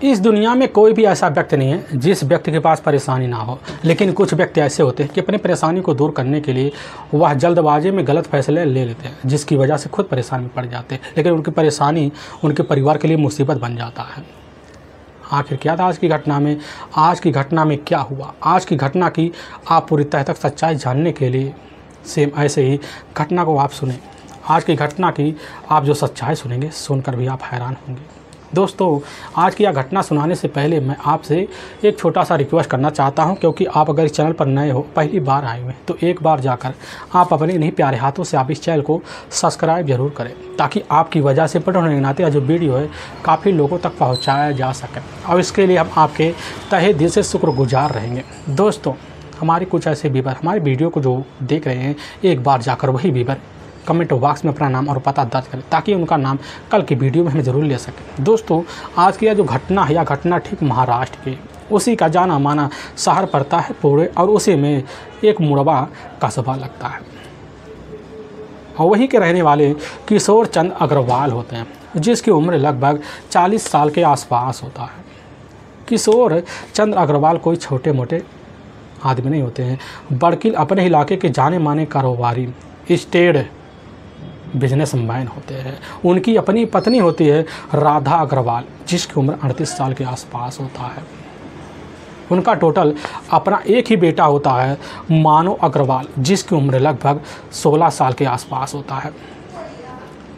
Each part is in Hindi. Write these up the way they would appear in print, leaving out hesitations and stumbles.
इस दुनिया में कोई भी ऐसा व्यक्ति नहीं है जिस व्यक्ति के पास परेशानी ना हो, लेकिन कुछ व्यक्ति ऐसे होते हैं कि अपनी परेशानी को दूर करने के लिए वह जल्दबाजी में गलत फैसले ले लेते हैं, जिसकी वजह से खुद परेशानी में पड़ जाते हैं, लेकिन उनकी परेशानी उनके परिवार के लिए मुसीबत बन जाता है। आखिर क्या था आज की घटना में? आज की घटना में क्या हुआ? आज की घटना की आप पूरी तह तक सच्चाई जानने के लिए सेम ऐसे ही घटना को आप सुने। आज की घटना की आप जो सच्चाई सुनेंगे, सुनकर भी आप हैरान होंगे। दोस्तों, आज की यह घटना सुनाने से पहले मैं आपसे एक छोटा सा रिक्वेस्ट करना चाहता हूं, क्योंकि आप अगर इस चैनल पर नए हो, पहली बार आए हुए हैं, तो एक बार जाकर आप अपने इन्हीं प्यारे हाथों से आप इस चैनल को सब्सक्राइब जरूर करें, ताकि आपकी वजह से बड़े होने के नाते जो वीडियो है काफ़ी लोगों तक पहुँचाया जा सके, और इसके लिए हम आपके तहे दिल से शुक्रगुजार रहेंगे। दोस्तों, हमारे कुछ ऐसे व्यूअर हमारे वीडियो को जो देख रहे हैं, एक बार जाकर वही व्यूअर कमेंट बॉक्स में अपना नाम और पता दर्ज करें, ताकि उनका नाम कल की वीडियो में हमें ज़रूर ले सकें। दोस्तों, आज की यह जो घटना है, यह घटना ठीक महाराष्ट्र के उसी का जाना माना शहर पड़ता है पुणे, और उसी में एक मुड़वा कस्बा लगता है, और वहीं के रहने वाले किशोर चंद अग्रवाल होते हैं, जिसकी उम्र लगभग 40 साल के आसपास होता है। किशोर चंद अग्रवाल कोई छोटे मोटे आदमी नहीं होते हैं, बल्कि अपने इलाके के जाने माने कारोबारी स्टेट बिजनेसमैन होते हैं। उनकी अपनी पत्नी होती है राधा अग्रवाल, जिसकी उम्र 38 साल के आसपास होता है। उनका टोटल अपना एक ही बेटा होता है मानव अग्रवाल, जिसकी उम्र लगभग 16 साल के आसपास होता है।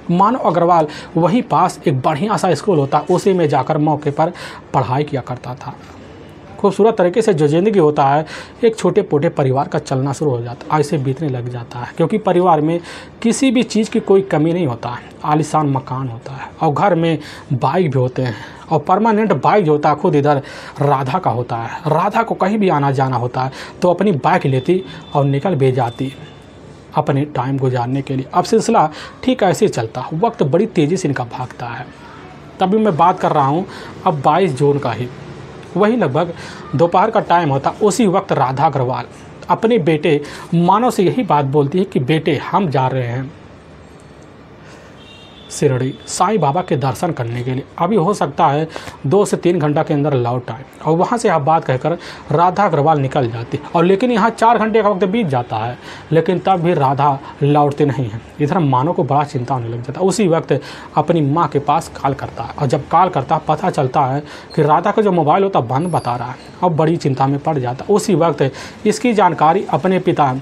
मानव अग्रवाल वहीं पास एक बढ़िया सा स्कूल होता, उसी में जाकर मौके पर पढ़ाई किया करता था। खूबसूरत तरीके से जो ज़िंदगी होता है एक छोटे मोटे परिवार का चलना शुरू हो जाता है, ऐसे बीतने लग जाता है, क्योंकि परिवार में किसी भी चीज़ की कोई कमी नहीं होता है। आलीशान मकान होता है, और घर में बाइक भी होते हैं, और परमानेंट बाइक जो होता है खुद इधर राधा का होता है। राधा को कहीं भी आना जाना होता है तो अपनी बाइक लेती और निकल भी जाती अपने टाइम गुजारने के लिए। अब सिलसिला ठीक ऐसे ही चलता, वक्त बड़ी तेज़ी से इनका भागता है। तभी मैं बात कर रहा हूँ अब 22 जून का ही, वही लगभग दोपहर का टाइम होता। उसी वक्त राधा अग्रवाल अपने बेटे मानव से यही बात बोलती है कि बेटे, हम जा रहे हैं शिरडी साईं बाबा के दर्शन करने के लिए, अभी हो सकता है 2 से 3 घंटा के अंदर लौट आए। और वहाँ से आप बात कहकर राधा अग्रवाल निकल जाती, और लेकिन यहाँ 4 घंटे का वक्त बीत जाता है, लेकिन तब भी राधा लौटते नहीं हैं। इधर मानव को बड़ा चिंता होने लग जाता है। उसी वक्त अपनी माँ के पास कॉल करता है, और जब कॉल करता है पता चलता है कि राधा का जो मोबाइल होता बंद बता रहा है, और बड़ी चिंता में पड़ जाता है। उसी वक्त इसकी जानकारी अपने पिता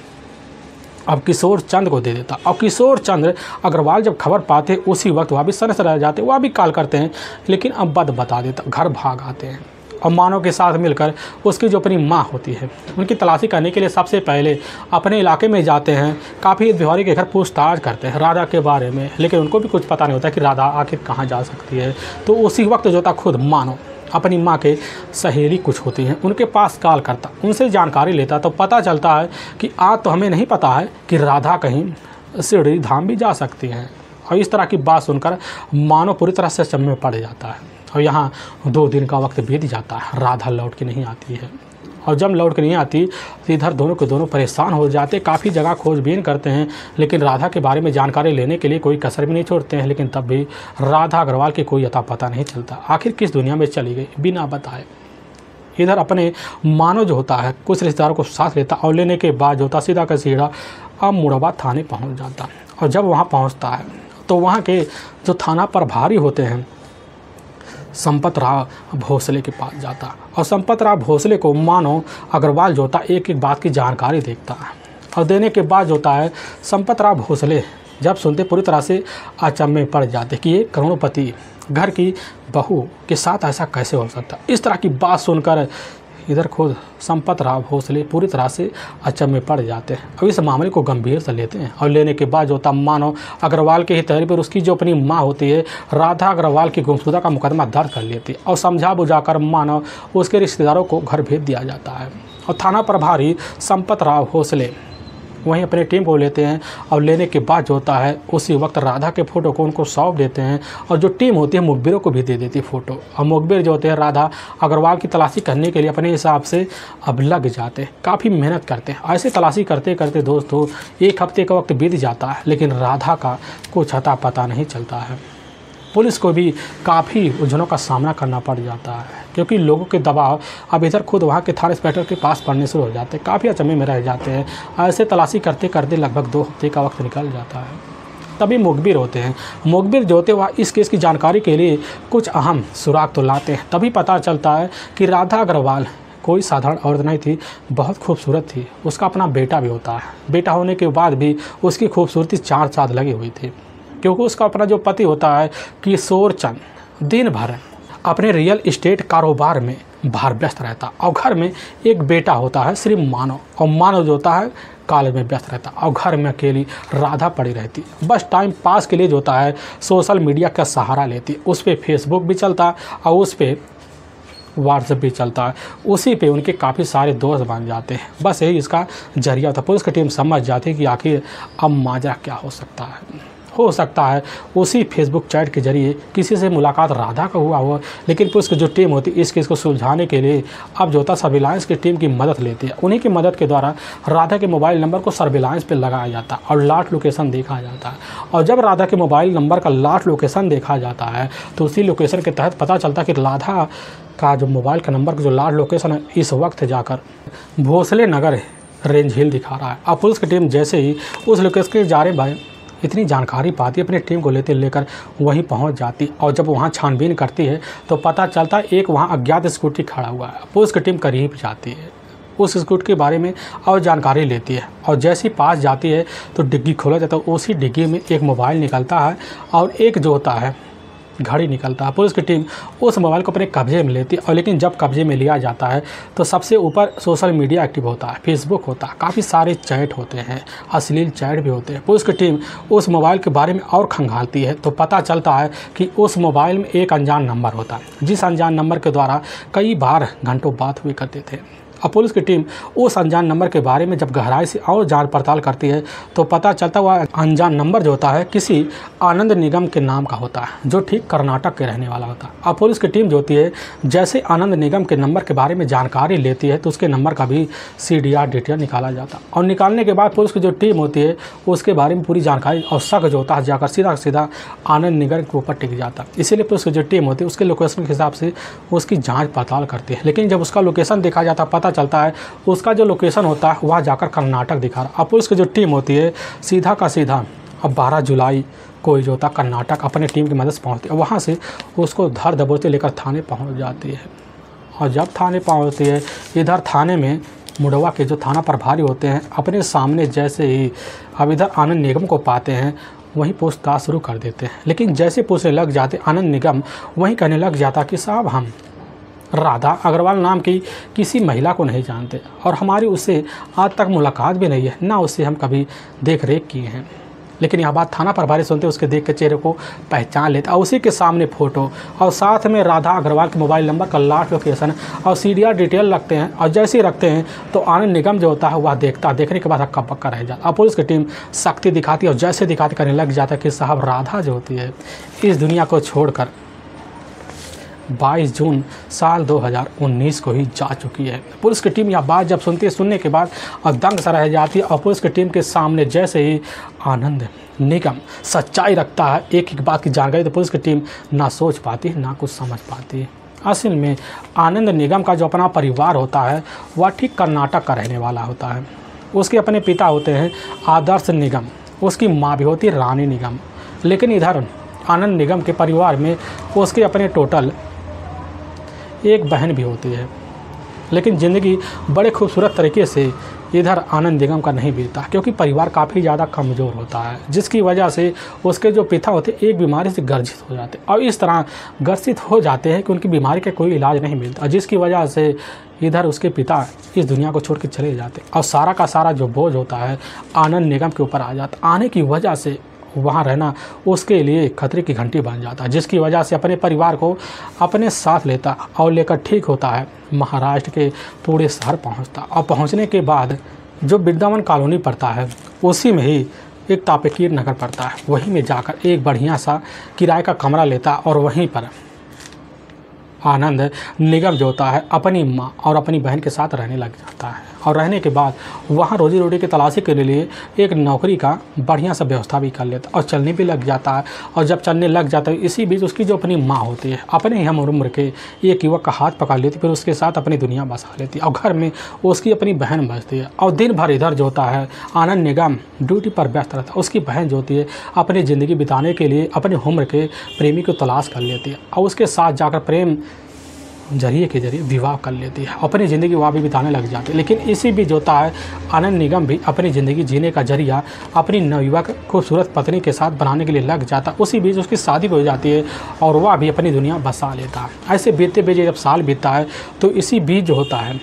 अब किशोर चंद को दे देता, और किशोर चंद्र अग्रवाल जब खबर पाते उसी वक्त वह भी सनस रह जाते, वह भी कॉल करते हैं, लेकिन अब बद बता देता, घर भाग आते हैं। और मानव के साथ मिलकर उसकी जो अपनी माँ होती है उनकी तलाशी करने के लिए सबसे पहले अपने इलाके में जाते हैं। काफ़ी बिहारी के घर पूछताछ करते हैं राधा के बारे में, लेकिन उनको भी कुछ पता नहीं होता कि राधा आखिर कहाँ जा सकती है। तो उसी वक्त जो था खुद मानव अपनी माँ के सहेली कुछ होती हैं उनके पास कॉल करता, उनसे जानकारी लेता, तो पता चलता है कि आज तो हमें नहीं पता है कि राधा कहीं शिरडी धाम भी जा सकती हैं। और इस तरह की बात सुनकर मानव पूरी तरह से चम्मे में पड़ जाता है, और यहाँ 2 दिन का वक्त बीत जाता है, राधा लौट के नहीं आती है। और जब लौट के नहीं आती तो इधर दोनों के दोनों परेशान हो जाते, काफ़ी जगह खोजबीन करते हैं, लेकिन राधा के बारे में जानकारी लेने के लिए कोई कसर भी नहीं छोड़ते हैं, लेकिन तब भी राधा अग्रवाल की कोई अता पता नहीं चलता, आखिर किस दुनिया में चली गई बिना बताए। इधर अपने मानव जो होता है कुछ रिश्तेदारों को साथ लेता, और लेने के बाद जो होता सीधा का सीधा अब मुड़वा थाने पहुँच जाता। और जब वहाँ पहुँचता है तो वहाँ के जो थाना प्रभारी होते हैं संपत राव भोसले के पास जाता, और संपत राव भोसले को मानव अग्रवाल जो होता एक एक बात की जानकारी देखता है, और देने के बाद जो होता है संपत राव भोसले जब सुनते पूरी तरह से अचंभे में पड़ जाते कि ये करोड़पति घर की बहू के साथ ऐसा कैसे हो सकता। इस तरह की बात सुनकर इधर खुद संपत राव भोसले पूरी तरह से अचंभे में पड़ जाते हैं, और इस मामले को गंभीर से लेते हैं। और लेने के बाद जो होता मानव अग्रवाल के ही तहरीर पर उसकी जो अपनी माँ होती है राधा अग्रवाल की गुमशुदा का मुकदमा दर्ज कर लेती है, और समझा बुझाकर मानव उसके रिश्तेदारों को घर भेज दिया जाता है। और थाना प्रभारी संपत राव भोसले वहीं अपनी टीम को लेते हैं, और लेने के बाद जो होता है उसी वक्त राधा के फ़ोटो को उनको सौंप देते हैं, और जो टीम होती है मुखबिरों को भी दे देती है फ़ोटो। और मुखबिर जो होते हैं राधा अग्रवाल की तलाशी करने के लिए अपने हिसाब से अब लग जाते हैं, काफ़ी मेहनत करते हैं। ऐसे तलाशी करते करते दोस्तों 1 हफ्ते का वक्त बीत जाता है, लेकिन राधा का कुछ अता पता नहीं चलता है। पुलिस को भी काफ़ी उलझनों का सामना करना पड़ जाता है, क्योंकि लोगों के दबाव अब इधर खुद वहाँ के थाना इंस्पेक्टर के पास पड़ने शुरू हो जाते हैं। काफ़ी अचंभे में रह जाते हैं। ऐसे तलाशी करते करते लगभग 2 हफ्ते का वक्त निकल जाता है। तभी मुखबिर होते हैं। मुखबिर जो होते वह इस केस की जानकारी के लिए कुछ अहम सुराग तो लाते हैं। तभी पता चलता है कि राधा अग्रवाल कोई साधारण औरत नहीं थी, बहुत खूबसूरत थी। उसका अपना बेटा भी होता है। बेटा होने के बाद भी उसकी खूबसूरती 4 चाँद लगी हुई थी, क्योंकि उसका अपना जो पति होता है किशोर चंद दिन भर अपने रियल इस्टेट कारोबार में बाहर व्यस्त रहता, और घर में एक बेटा होता है श्री मानव, और मानव जो होता है कॉलेज में व्यस्त रहता, और घर में अकेली राधा पड़ी रहती। बस टाइम पास के लिए जो होता है सोशल मीडिया का सहारा लेती। उस पर फेसबुक भी चलता और उस पर व्हाट्सएप भी चलता है। उसी पे उनके काफ़ी सारे दोस्त बन जाते हैं। बस यही इसका जरिया होता है। पुलिस की टीम समझ जाती है कि आखिर अब माजरा क्या हो सकता है उसी फेसबुक चैट के जरिए किसी से मुलाकात राधा का हुआ। लेकिन पुलिस की जो टीम होती है इस केस को सुलझाने के लिए अब जो होता है सर्विलांस की टीम की मदद लेती है। उन्हीं की मदद के द्वारा राधा के मोबाइल नंबर को सर्विलांस पे लगाया जाता है और लास्ट लोकेशन देखा जाता है। और जब राधा के मोबाइल नंबर का लास्ट लोकेशन देखा जाता है तो उसी लोकेशन के तहत पता चलता है कि राधा का जो मोबाइल का नंबर का जो लास्ट लोकेशन है इस वक्त जाकर भोसले नगर रेंज हिल दिखा रहा है। अब पुलिस की टीम जैसे ही उस लोकेशन के जा रहे भाई इतनी जानकारी पाती है, अपनी टीम को लेकर वहीं पहुंच जाती। और जब वहां छानबीन करती है तो पता चलता है एक वहां अज्ञात स्कूटी खड़ा हुआ है। पुलिस की टीम करीब जाती है, उस स्कूटी के बारे में और जानकारी लेती है, और जैसे ही पास जाती है तो डिग्गी खोला जाता है। उसी डिग्गी में एक मोबाइल निकलता है और एक जो होता है घड़ी निकलता है। पुलिस की टीम उस मोबाइल को अपने कब्जे में लेती है। और लेकिन जब कब्जे में लिया जाता है तो सबसे ऊपर सोशल मीडिया एक्टिव होता है, फेसबुक होता है, काफ़ी सारे चैट होते हैं, अश्लील चैट भी होते हैं। पुलिस की टीम उस मोबाइल के बारे में और खंगालती है तो पता चलता है कि उस मोबाइल में एक अनजान नंबर होता है, जिस अनजान नंबर के द्वारा कई बार घंटों बात हुई करते थे। अब पुलिस की टीम उस अनजान नंबर के बारे में जब गहराई से और जांच पड़ताल करती है तो पता चलता हुआ अनजान नंबर जो होता है किसी आनंद निगम के नाम का होता है, जो ठीक कर्नाटक के रहने वाला होता है। अब पुलिस की टीम जो होती है जैसे आनंद निगम के नंबर के बारे में जानकारी लेती है तो उसके नंबर का भी CDR डिटेल निकाला जाता है। और निकालने के बाद पुलिस की जो टीम होती है उसके बारे में पूरी जानकारी और शक जो होता है जाकर सीधा आनंद निगम के ऊपर टिक जाता है। इसीलिए पुलिस की जो टीम होती है उसके लोकेशन के हिसाब से उसकी जाँच पड़ताल करती है। लेकिन जब उसका लोकेशन देखा जाता है पता चलता है उसका जो लोकेशन होता है वह जाकर कर्नाटक दिखा रहा। अब पुलिस की जो टीम होती है सीधा का सीधा अब 12 जुलाई को जो होता कर्नाटक अपने टीम की मदद से पहुँचती है। वहाँ से उसको धर दबोचते लेकर थाने पहुँच जाती है। और जब थाने पहुँचती है इधर थाने में मुडवा के जो थाना प्रभारी होते हैं अपने सामने जैसे ही अब इधर आनंद निगम को पाते हैं वहीं पूछताछ शुरू कर देते हैं। लेकिन जैसे पूछने लग जाते आनंद निगम वहीं कहने लग जाता कि साहब हम राधा अग्रवाल नाम की किसी महिला को नहीं जानते और हमारी उससे आज तक मुलाकात भी नहीं है, ना उससे हम कभी देख रेख किए हैं। लेकिन यह बात थाना प्रभारी सुनते उसके देख के चेहरे को पहचान लेता और उसी के सामने फ़ोटो और साथ में राधा अग्रवाल के मोबाइल नंबर का लास्ट लोकेशन और CDR डिटेल रखते हैं। और जैसे ही रखते हैं तो आनंद निगम जो होता है वह देखने के बाद हक्का पक्का रह जाता। अब पुलिस की टीम सख्ती दिखाती है और जैसे दिखाती करने लग जाता है कि साहब राधा जो होती है इस दुनिया को छोड़कर 22 जून साल 2019 को ही जा चुकी है। पुलिस की टीम यह बात जब सुनने के बाद दंग सा रह जाती है। और पुलिस की टीम के सामने जैसे ही आनंद निगम सच्चाई रखता है एक एक बात की जानकारी तो पुलिस की टीम ना सोच पाती ना कुछ समझ पाती। असल में आनंद निगम का जो अपना परिवार होता है वह ठीक कर्नाटक का रहने वाला होता है। उसके अपने पिता होते हैं आदर्श निगम, उसकी माँ भी होती है रानी निगम। लेकिन इधर आनंद निगम के परिवार में उसके अपने टोटल एक बहन भी होती है। लेकिन ज़िंदगी बड़े खूबसूरत तरीके से इधर आनंद निगम का नहीं बीतता क्योंकि परिवार काफ़ी ज़्यादा कमज़ोर होता है, जिसकी वजह से उसके जो पिता होते एक बीमारी से ग्रसित हो जाते और इस तरह ग्रसित हो जाते हैं कि उनकी बीमारी का कोई इलाज नहीं मिलता, जिसकी वजह से इधर उसके पिता इस दुनिया को छोड़ के चले जाते और सारा का सारा जो बोझ होता है आनंद निगम के ऊपर आ जाता। आने की वजह से वहाँ रहना उसके लिए खतरे की घंटी बन जाता है, जिसकी वजह से अपने परिवार को अपने साथ लेता और लेकर ठीक होता है महाराष्ट्र के पूरे शहर पहुँचता। और पहुँचने के बाद जो वृंदावन कॉलोनी पड़ता है उसी में ही एक तापेकीर नगर पड़ता है, वहीं में जाकर एक बढ़िया सा किराए का कमरा लेता और वहीं पर आनंद निगम जो होता है अपनी माँ और अपनी बहन के साथ रहने लग जाता है। और रहने के बाद वहाँ रोजी रोटी की तलाशी के लिए एक नौकरी का बढ़िया सा व्यवस्था भी कर लेता और चलने भी लग जाता है। और जब चलने लग जाता है इसी बीच उसकी जो अपनी माँ होती है अपने ही हम उम्र के एक युवक का हाथ पकड़ लेती, फिर उसके साथ अपनी दुनिया बसा लेती और घर में उसकी अपनी बहन बसती है। और दिन भर इधर जो होता है आनंद निगम ड्यूटी पर व्यस्त रहता है। उसकी बहन जो होती है अपनी ज़िंदगी बिताने के लिए अपने उम्र के प्रेमी को तलाश कर लेती है और उसके साथ जाकर प्रेम जरिए के जरिए विवाह कर लेती है, अपनी ज़िंदगी वहाँ भी बिताने लग जाती है। लेकिन इसी बीच होता है आनंद निगम भी अपनी ज़िंदगी जीने का जरिया अपनी नवयुवक खूबसूरत पत्नी के साथ बनाने के लिए लग जाता है। उसी बीच उसकी शादी हो जाती है और वह भी अपनी दुनिया बसा लेता है। ऐसे बीतते बीते जब साल बीतता है तो इसी बीच जो होता है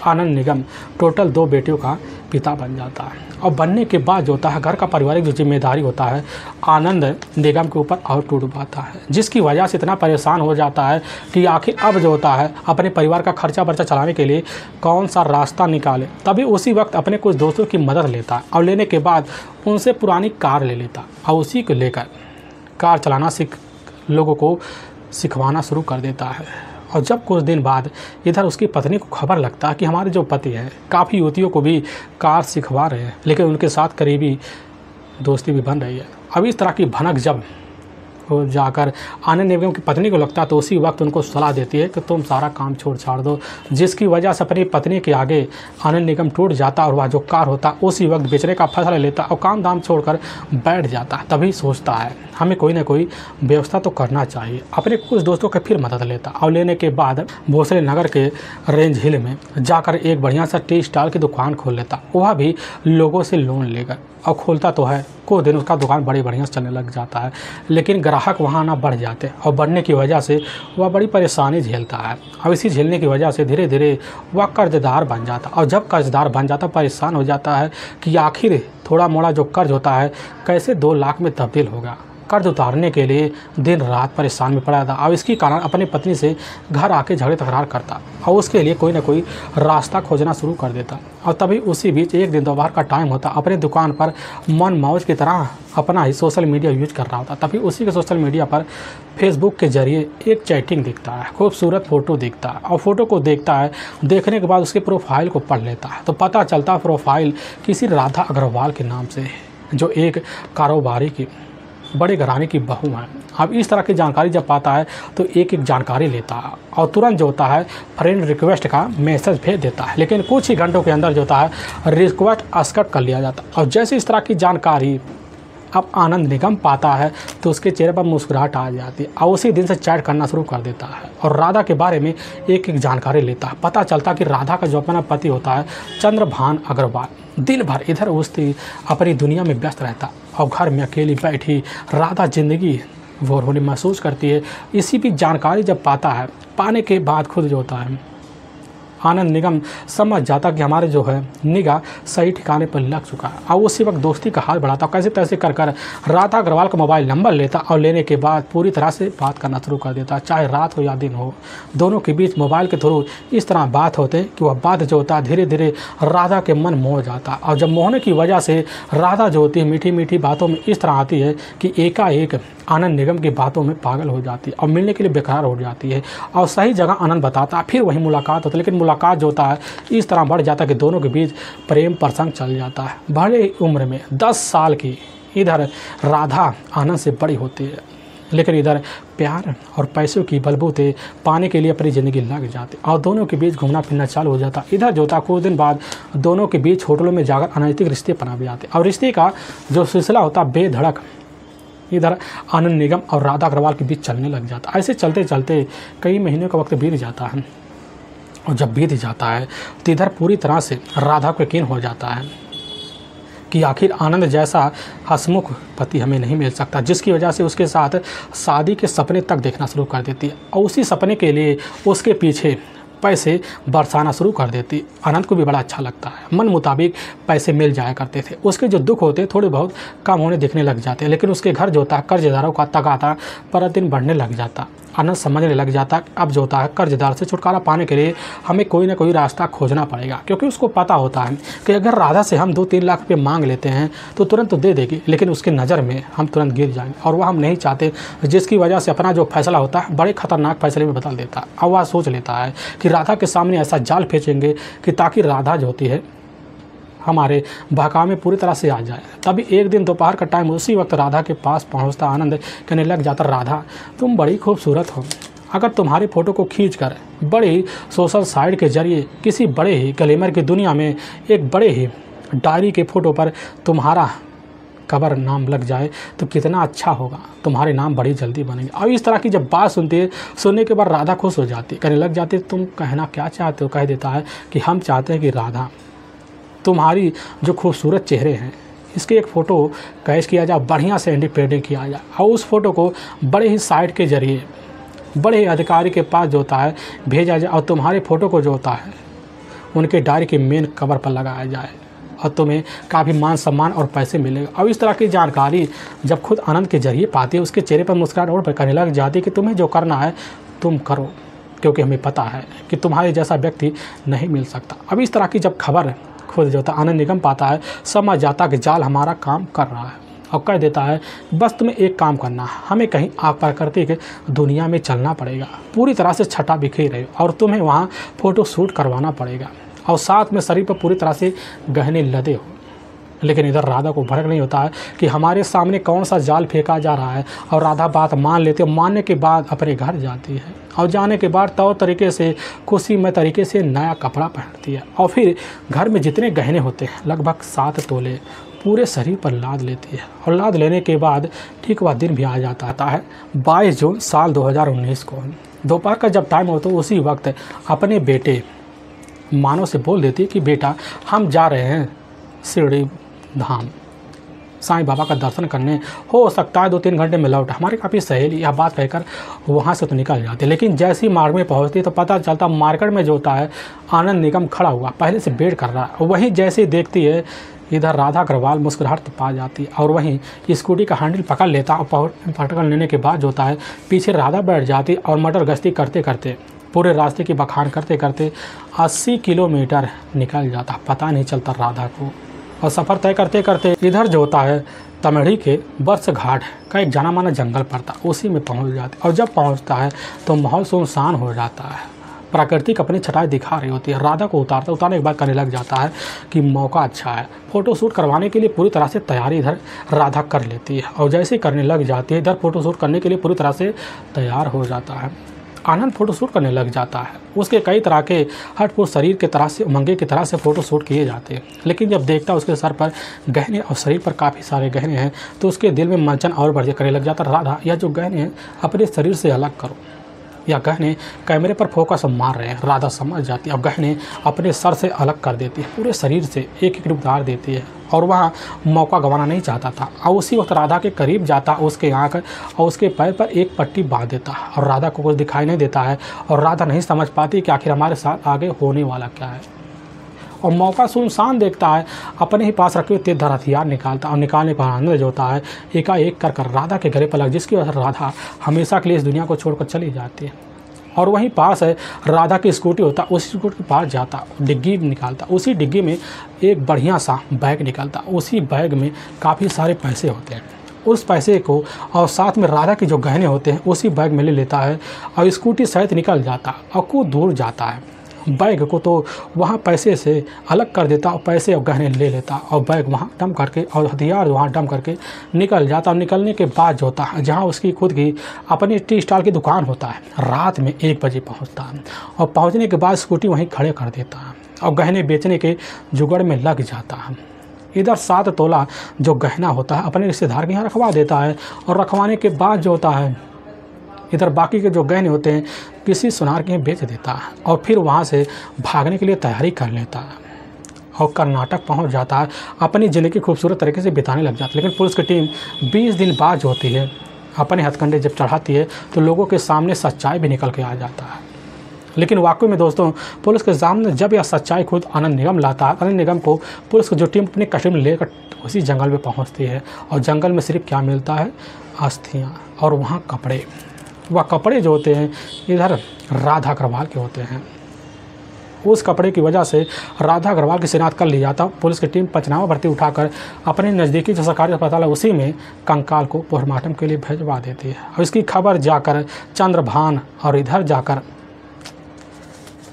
आनंद निगम टोटल 2 बेटियों का पिता बन जाता है। और बनने के बाद जो होता है घर का पारिवारिक जो जिम्मेदारी होता है आनंद निगम के ऊपर और टूट पाता है, जिसकी वजह से इतना परेशान हो जाता है कि आखिर अब जो होता है अपने परिवार का खर्चा बर्चा चलाने के लिए कौन सा रास्ता निकाले। तभी उसी वक्त अपने कुछ दोस्तों की मदद लेता है और लेने के बाद उनसे पुरानी कार ले लेता और उसी को लेकर कार चलाना लोगों को सिखवाना शुरू कर देता है। और जब कुछ दिन बाद इधर उसकी पत्नी को खबर लगता है कि हमारे जो पति हैं काफ़ी युवतियों को भी कार सिखवा रहे हैं, लेकिन उनके साथ करीबी दोस्ती भी बन रही है। अब इस तरह की भनक जब वो जाकर आनंद निगम की पत्नी को लगता है तो उसी वक्त उनको सलाह देती है कि तुम सारा काम छोड़ छाड़ दो, जिसकी वजह से अपनी पत्नी के आगे आनंद निगम टूट जाता और वह जो कार होता उसी वक्त बेचने का फैसला लेता और काम दाम छोड़कर बैठ जाता। तभी सोचता है हमें कोई ना कोई व्यवस्था तो करना चाहिए। अपने कुछ दोस्तों की फिर मदद लेता और लेने के बाद भोसले नगर के रेंज हिल में जाकर एक बढ़िया सा टी स्टॉल की दुकान खोल लेता, वह भी लोगों से लोन लेकर। और खोलता तो है, कुछ दिन उसका दुकान बड़ी बढ़िया से चलने लग जाता है, लेकिन ग्राहक वहाँ आना बढ़ जाते हैं और बढ़ने की वजह से वह बड़ी परेशानी झेलता है। और इसी झेलने की वजह से धीरे धीरे वह कर्जदार बन जाता और जब कर्जदार बन जाता परेशान हो जाता है कि आखिर थोड़ा मोड़ा जो कर्ज होता है कैसे 2 लाख में तब्दील होगा। कर्ज उतारने के लिए दिन रात परेशान में पड़ा था और इसके कारण अपनी पत्नी से घर आके झगड़े तकरार करता और उसके लिए कोई ना कोई रास्ता खोजना शुरू कर देता। और तभी उसी बीच एक दिन दोपहर का टाइम होता, अपने दुकान पर मन मौज की तरह अपना ही सोशल मीडिया यूज कर रहा होता। तभी उसी के सोशल मीडिया पर फेसबुक के जरिए एक चैटिंग दिखता है, खूबसूरत फ़ोटो दिखता है और फ़ोटो को देखता है। देखने के बाद उसके प्रोफाइल को पढ़ लेता है तो पता चलता है प्रोफाइल किसी राधा अग्रवाल के नाम से, जो एक कारोबारी की बड़े घराने की बहू है। अब इस तरह की जानकारी जब पाता है तो एक एक जानकारी लेता है और तुरंत जो होता है फ्रेंड रिक्वेस्ट का मैसेज भेज देता है, लेकिन कुछ ही घंटों के अंदर जो होता है रिक्वेस्ट एक्सेप्ट कर लिया जाता है। और जैसे इस तरह की जानकारी अब आनंद निगम पाता है तो उसके चेहरे पर मुस्कुराहट आ जाती है और उसी दिन से चैट करना शुरू कर देता है और राधा के बारे में एक एक जानकारी लेता है। पता चलता कि राधा का जो अपना पति होता है चंद्रभान अग्रवाल दिन भर इधर उधर अपनी दुनिया में व्यस्त रहता और घर में अकेली बैठी राधा ज़िंदगी बोर होने महसूस करती है। इसी भी जानकारी जब पाता है, पाने के बाद खुद जो होता है आनंद निगम समझ जाता कि हमारे जो है निगाह सही ठिकाने पर लग चुका है और उसी वक्त दोस्ती का हाल बढ़ाता, कैसे तैसे कर राधा अग्रवाल का मोबाइल नंबर लेता और लेने के बाद पूरी तरह से बात करना शुरू कर देता, चाहे रात हो या दिन हो। दोनों के बीच मोबाइल के थ्रू इस तरह बात होते कि वह बात जो होता धीरे धीरे राधा के मन मोह जाता और जब मोहने की वजह से राधा जो होती है मीठी मीठी बातों में इस तरह आती है कि एकाएक आनंद निगम की बातों में पागल हो जाती है और मिलने के लिए बेकरार हो जाती है और सही जगह आनंद बताता है। फिर वही मुलाकात होती है, लेकिन मुलाकात जो होता है इस तरह बढ़ जाता है कि दोनों के बीच प्रेम प्रसंग चल जाता है। बड़े उम्र में 10 साल की इधर राधा आनंद से बड़ी होती है, लेकिन इधर प्यार और पैसों की बलबूते पाने के लिए अपनी ज़िंदगी लग जाती और दोनों के बीच घूमना फिरना चालू हो जाता। इधर जो होता कुछ दिन बाद दोनों के बीच होटलों में जाकर अनैतिक रिश्ते बना भी जाते और रिश्ते का जो सिलसिला होता बेधड़क इधर आनंद निगम और राधा अग्रवाल के बीच चलने लग जाता। ऐसे चलते चलते कई महीनों का वक्त बीत जाता है और जब बीत जाता है तो इधर पूरी तरह से राधा को यकीन हो जाता है कि आखिर आनंद जैसा हंसमुख पति हमें नहीं मिल सकता, जिसकी वजह से उसके साथ शादी के सपने तक देखना शुरू कर देती है और उसी सपने के लिए उसके पीछे पैसे बरसाना शुरू कर देती। आनंद को भी बड़ा अच्छा लगता है, मन मुताबिक पैसे मिल जाया करते थे। उसके जो दुख होते थोड़े बहुत कम होने दिखने लग जाते, लेकिन उसके घर जो होता कर्जदारों का तगादा पर दिन बढ़ने लग जाता आनंद समझने लग जाता है अब जो होता है कर्जदार से छुटकारा पाने के लिए हमें कोई ना कोई रास्ता खोजना पड़ेगा, क्योंकि उसको पता होता है कि अगर राधा से हम 2-3 लाख रुपये मांग लेते हैं तो तुरंत तो दे देगी, लेकिन उसके नज़र में हम तुरंत गिर जाएंगे और वह हम नहीं चाहते, जिसकी वजह से अपना जो फैसला होता है बड़े खतरनाक फैसले में बदल देता है। अब वह सोच लेता है कि राधा के सामने ऐसा जाल फेंचेंगे कि ताकि राधा जो होती है हमारे बहकाव में पूरी तरह से आ जाए। तभी एक दिन दोपहर का टाइम उसी वक्त राधा के पास पहुंचता आनंद कहने लग जाता, राधा तुम बड़ी खूबसूरत हो, अगर तुम्हारी फ़ोटो को खींचकर बड़े ही सोशल साइट के जरिए किसी बड़े ही ग्लैमर की दुनिया में एक बड़े ही डायरी के फ़ोटो पर तुम्हारा कवर नाम लग जाए तो कितना अच्छा होगा, तुम्हारे नाम बड़ी जल्दी बनेंगे। अब इस तरह की जब बात सुनती है, सुनने के बाद राधा खुश हो जाती, कहने लग जाती तुम कहना क्या चाहते हो। कह देता है कि हम चाहते हैं कि राधा तुम्हारी जो खूबसूरत चेहरे हैं इसके एक फ़ोटो कैश किया जाए, बढ़िया से इंडिपेंडेंट किया जाए और उस फ़ोटो को बड़े ही साइट के ज़रिए बड़े ही अधिकारी के पास जो होता है भेजा जाए और तुम्हारे फ़ोटो को जो होता है उनके डायरी के मेन कवर पर लगाया जाए और तुम्हें काफ़ी मान सम्मान और पैसे मिलेगा। अब इस तरह की जानकारी जब खुद आनंद के जरिए पाती है, उसके चेहरे पर मुस्कुराहट और पर करने लग जाती है कि तुम्हें जो करना है तुम करो, क्योंकि हमें पता है कि तुम्हारे जैसा व्यक्ति नहीं मिल सकता। अब इस तरह की जब खबर खुद जो होता आनंद निगम पाता है, समझ जाता कि जाल हमारा काम कर रहा है और कह देता है बस तुम्हें एक काम करना है, हमें कहीं प्राकृतिक दुनिया में चलना पड़ेगा, पूरी तरह से छटा बिखेर रहे और तुम्हें वहाँ फ़ोटो शूट करवाना पड़ेगा और साथ में शरीर पर पूरी तरह से गहने लदे हो। लेकिन इधर राधा को भड़क नहीं होता है कि हमारे सामने कौन सा जाल फेंका जा रहा है और राधा बात मान लेती है। मानने के बाद अपने घर जाती है और जाने के बाद तौर तरीके से खुशीमय तरीके से नया कपड़ा पहनती है और फिर घर में जितने गहने होते हैं लगभग 7 तोले पूरे शरीर पर लाद लेती है और लाद लेने के बाद ठीक वह दिन भी आ जाता है 22 जून साल 2019 को दोपहर का जब टाइम हो तो उसी वक्त अपने बेटे मानव से बोल देती है कि बेटा हम जा रहे हैं शिरडी धाम साईं बाबा का दर्शन करने, हो सकता है 2-3 घंटे में लौट। हमारे काफ़ी सहेली यह बात कहकर वहाँ से तो निकल जाती है, लेकिन जैसे ही मार्ग में पहुँचती तो पता चलता मार्केट में जो होता है आनंद निगम खड़ा हुआ पहले से वेट कर रहा है। वहीं जैसे ही देखती है इधर राधा अग्रवाल मुस्कुराहट पा जाती है और वहीं स्कूटी का हैंडल पकड़ लेता और पकड़ लेने के बाद जो होता है पीछे राधा बैठ जाती और मटर गश्ती करते करते पूरे रास्ते की बखान करते करते 80 किलोमीटर निकल जाता, पता नहीं चलता राधा को। और सफ़र तय करते करते इधर जो होता है तमिढ़ी के बरस घाट का एक जाना माना जंगल पड़ता, उसी में पहुंच जाते और जब पहुंचता है तो माहौल सुनसान हो जाता है। प्राकृतिक अपनी छटाई दिखा रही होती है। राधा को उतारने के बाद करने लग जाता है कि मौका अच्छा है, फ़ोटो शूट करवाने के लिए पूरी तरह से तैयारी इधर राधा कर लेती है और जैसे ही करने लग जाती है इधर फ़ोटो शूट करने के लिए पूरी तरह से तैयार हो जाता है। आनंद फ़ोटो शूट करने लग जाता है। उसके कई तरह के हटफुट शरीर के तरह से उमंगे की तरह से फ़ोटो शूट किए जाते हैं, लेकिन जब देखता उसके सर पर गहने और शरीर पर काफ़ी सारे गहने हैं तो उसके दिल में मंचन और बढ़ करने लग जाता, राधा यह जो गहने हैं अपने शरीर से अलग करो, या गहने कैमरे पर फोकस मार रहे हैं। राधा समझ जाती है और गहने अपने सर से अलग कर देती है, पूरे शरीर से एक एक उतार देती है और वहाँ मौका गंवाना नहीं चाहता था। और उसी वक्त राधा के करीब जाता, उसके आँख और उसके पैर पर एक पट्टी बांध देता और राधा को कुछ दिखाई नहीं देता है और राधा नहीं समझ पाती कि आखिर हमारे साथ आगे होने वाला क्या है। और मौका सुनसान देखता है, अपने ही पास रखे हुए तेज धार हथियार निकालता और निकालने पर आनंद जो होता है एकाएक कर राधा के गले पर लग, जिसकी वजह से राधा हमेशा के लिए इस दुनिया को छोड़कर चली जाती है। और वहीं पास है राधा की स्कूटी होता, उस स्कूटी के पास जाता, डिग्गी निकालता, उसी डिग्गी में एक बढ़िया सा बैग निकालता, उसी बैग में काफ़ी सारे पैसे होते हैं। उस पैसे को और साथ में राधा के जो गहने होते हैं उसी बैग में ले लेता है और स्कूटी सहित निकल जाता और कुछ दूर जाता है। बैग को तो वहाँ पैसे से अलग कर देता और पैसे और गहने ले लेता और बैग वहाँ डंप करके और हथियार वहाँ डंप करके निकल जाता। और निकलने के बाद जो होता है जहाँ उसकी खुद की अपनी टी स्टॉल की दुकान होता है, रात में 1 बजे पहुँचता है और पहुँचने के बाद स्कूटी वहीं खड़े कर देता है और गहने बेचने के जुगाड़ में लग जाता है। इधर 7 तोला जो गहना होता है अपने रिश्तेदार के यहाँ रखवा देता है और रखवाने के बाद जो होता है इधर बाकी के जो गहने होते हैं किसी सुनार के बेच देता है और फिर वहाँ से भागने के लिए तैयारी कर लेता है और कर्नाटक पहुँच जाता है, अपनी ज़िंदगी खूबसूरत तरीके से बिताने लग जाता है। लेकिन पुलिस की टीम 20 दिन बाद जो होती है अपने हथकंडे जब चढ़ाती है तो लोगों के सामने सच्चाई भी निकल के आ जाता है। लेकिन वाकई में दोस्तों पुलिस के सामने जब यह सच्चाई खुद आनंद निगम लाता है, आनंद निगम को पुलिस की जो टीम अपने कस्टडी में लेकर उसी जंगल में पहुँचती है और जंगल में सिर्फ क्या मिलता है, अस्थियाँ और वहाँ कपड़े। वह कपड़े जो होते हैं इधर राधा अग्रवाल के होते हैं। उस कपड़े की वजह से राधा अग्रवाल की शिनाख्त कर ली जाता। पुलिस की टीम पंचनामा भर्ती उठाकर अपने नज़दीकी जो सरकारी अस्पताल है उसी में कंकाल को पोस्टमार्टम के लिए भिजवा देती है। और इसकी खबर जाकर चंद्रभान और इधर जाकर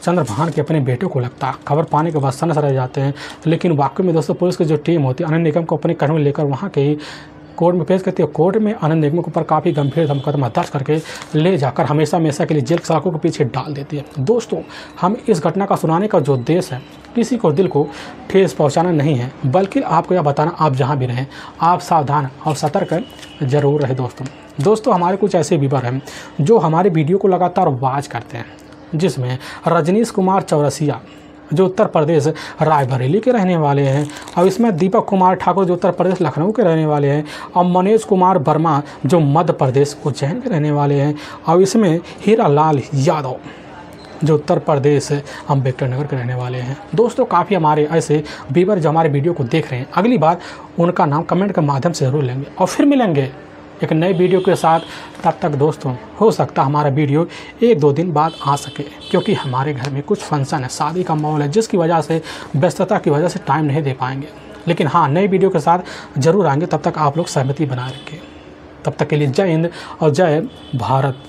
चंद्रभान के अपने बेटे को लगता। खबर पाने के बाद सन्न रह जाते हैं। लेकिन वाकई में दोस्तों पुलिस की जो टीम होती है अनंत निगम को अपने कर्म में लेकर वहाँ के कोर्ट में पेश करती है। कोर्ट में अनंत निगम के ऊपर काफ़ी गंभीर मुकदमा दर्ज करके ले जाकर हमेशा हमेशा के लिए जेल सलाखों के पीछे डाल देती है। दोस्तों हम इस घटना का सुनाने का जो उद्देश्य है किसी को दिल को ठेस पहुंचाना नहीं है, बल्कि आपको यह बताना आप जहां भी रहें आप सावधान और सतर्क जरूर रहे। दोस्तों हमारे कुछ ऐसे व्यूअर हैं जो हमारे वीडियो को लगातार वॉच करते हैं, जिसमें रजनीश कुमार चौरसिया जो उत्तर प्रदेश रायबरेली के रहने वाले हैं, और इसमें दीपक कुमार ठाकुर जो उत्तर प्रदेश लखनऊ के रहने वाले हैं, और मनोज कुमार वर्मा जो मध्य प्रदेश उज्जैन के रहने वाले हैं, और इसमें हीरा लाल यादव जो उत्तर प्रदेश अम्बेडकर नगर के रहने वाले हैं। दोस्तों काफ़ी हमारे ऐसे व्यूअर जो हमारे वीडियो को देख रहे हैं, अगली बार उनका नाम कमेंट के माध्यम से ज़रूर लेंगे और फिर मिलेंगे एक नए वीडियो के साथ। तब तक दोस्तों हो सकता हमारा वीडियो 1-2 दिन बाद आ सके, क्योंकि हमारे घर में कुछ फंक्शन है, शादी का माहौल है, जिसकी वजह से व्यस्तता की वजह से टाइम नहीं दे पाएंगे। लेकिन हाँ नए वीडियो के साथ ज़रूर आएंगे। तब तक आप लोग सहमति बनाए रखें। तब तक के लिए जय हिंद और जय भारत।